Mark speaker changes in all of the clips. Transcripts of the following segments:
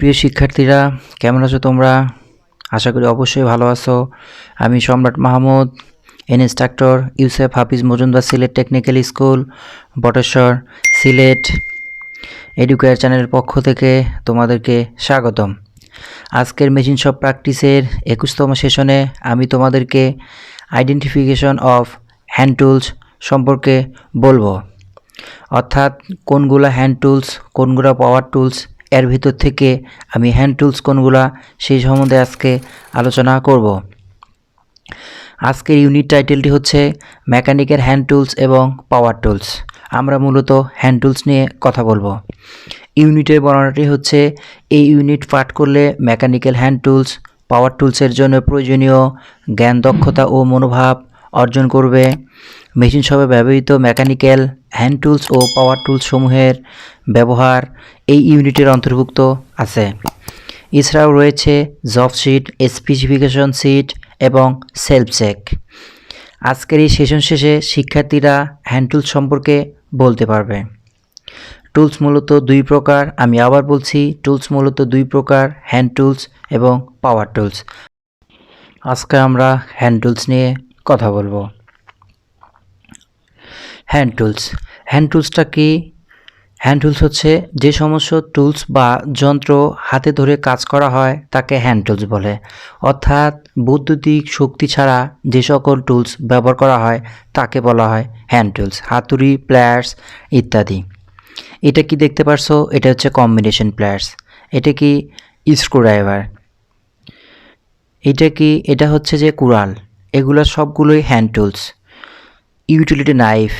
Speaker 1: প্রিয় শিক্ষার্থীরা, কেমন আছো তোমরা? আশা করি অবশ্যই ভালো আছো। আমি Samrat Mahmud, instructor Yusuf Hafiz Majumdar Sylhet technical school, Bateshwar, Sylhet Educare চ্যানেলের পক্ষ থেকে তোমাদেরকে স্বাগতম। আজকের মেশিন শপ প্র্যাকটিসের 21তম সেশনে আমি তোমাদেরকে আইডেন্টিফিকেশন অফ হ্যান্ড টুলস সম্পর্কে বলবো, অর্থাৎ কোনগুলো হ্যান্ড টুলস, কোনগুলো পাওয়ার টুলস, এর ভিতর থেকে আমি হ্যান্ড টুলস কোনগুলা সেই সম্বন্ধে আজকে আলোচনা করব। আজকের ইউনিট টাইটেলটি হচ্ছে মেকানিক্যাল হ্যান্ড টুলস এবং পাওয়ার টুলস। আমরা মূলত হ্যান্ড টুলস নিয়ে কথা বলবো। ইউনিটের বর্ণনাটি হচ্ছে এই ইউনিট পাঠ করলে মেকানিক্যাল হ্যান্ড টুলস, পাওয়ার টুলসের জন্য প্রয়োজনীয় জ্ঞান, দক্ষতা ও মনোভাব অর্জন করবে। মেশিন শপে ব্যবহৃত মেকানিক্যাল হ্যান্ড টুলস ও পাওয়ার টুলস সমূহের ব্যবহার এই ইউনিটের অন্তর্ভুক্ত আছে। এছাড়াও রয়েছে জব শিট, স্পেসিফিকেশন শিট এবং সেলফ চেক। আজকের এই সেশন শেষে শিক্ষার্থীরা হ্যান্ড টুলস সম্পর্কে বলতে পারবে। টুলস মূলত দুই প্রকার, আমি আবার বলছি, টুলস মূলত দুই প্রকার, হ্যান্ড টুলস এবং পাওয়ার টুলস। আজকে আমরা হ্যান্ড টুলস নিয়ে কথা বলবো। হ্যান্ড টুলস, হ্যান্ড টুলসটা কি? হ্যান্ড টুলস হচ্ছে যে সমস্ত টুলস বা যন্ত্র হাতে ধরে কাজ করা হয় তাকে হ্যান্ড টুলস বলে। অর্থাৎ বৈদ্যুতিক শক্তি ছাড়া যে সকল টুলস ব্যবহার করা হয় তাকে বলা হয় হ্যান্ড টুলস। হাতুড়ি, প্লায়ার্স ইত্যাদি। এটা কি দেখতে পারছো? এটা হচ্ছে কম্বিনেশন প্লায়ার্স। এটা কি? স্ক্রুড্রাইভার। এটা কি? এটা হচ্ছে যে কুড়াল। এগুলো সবগুলোই হ্যান্ড টুলস। ইউটিলিটি নাইফ,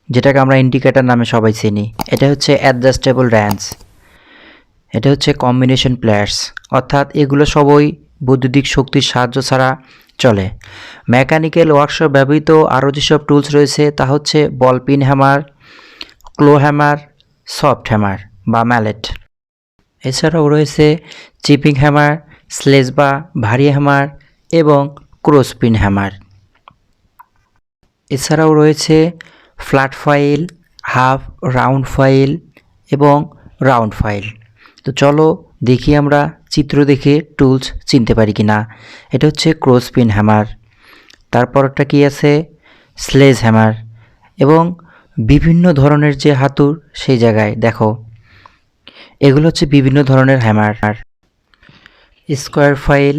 Speaker 1: যেটাকে আমরা ইন্ডিকেটর নামে সবাই চিনি, এটা হচ্ছে অ্যাডজাস্টেবল র্যাঞ্চ। এটা হচ্ছে কম্বিনেশন প্লায়ার্স। অর্থাৎ এগুলো সবই বৈদ্যুতিক শক্তির সাহায্য ছাড়া চলে। মেকানিক্যাল ওয়ার্কশপ ব্যবহৃত আরও যেসব টুলস রয়েছে তা হচ্ছে বল পিন হ্যামার, ক্লো হ্যামার, সফট হ্যামার বা ম্যালেট। এছাড়াও রয়েছে চিপিং হ্যামার, স্লেজ বা ভারী হ্যামার এবং ক্রস পিন হ্যামার। এছাড়াও রয়েছে flat file, half round file এবং রাউন্ড ফাইল। তো চলো দেখি আমরা চিত্র দেখে টুলস চিনতে পারি কি না। এটা হচ্ছে ক্রস পিন হ্যামার। তারপরটা কি আছে? Sledge hammer. এবং বিভিন্ন ধরনের যে হাতুর সেই জায়গায় দেখো, এগুলো হচ্ছে বিভিন্ন ধরনের hammer. Square file,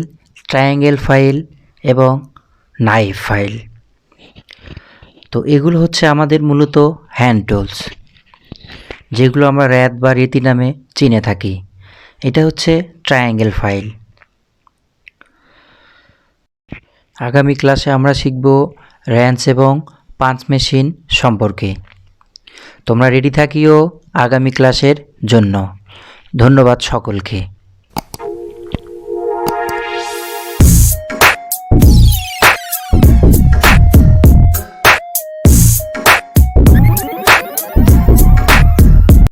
Speaker 1: triangle file এবং নাইফ ফাইল। তো এগুলো হচ্ছে আমাদের মূলত হ্যান্ড টুলস, যেগুলো আমরা র্যাত বা রেতি নামে চিনে থাকি। এটা হচ্ছে ট্রায়াঙ্গেল ফাইল। আগামী ক্লাসে আমরা শিখব র্যাঞ্চ এবং পাঞ্চ মেশিন সম্পর্কে। তোমরা রেডি থাকিও আগামী ক্লাসের জন্য। ধন্যবাদ সকলকে।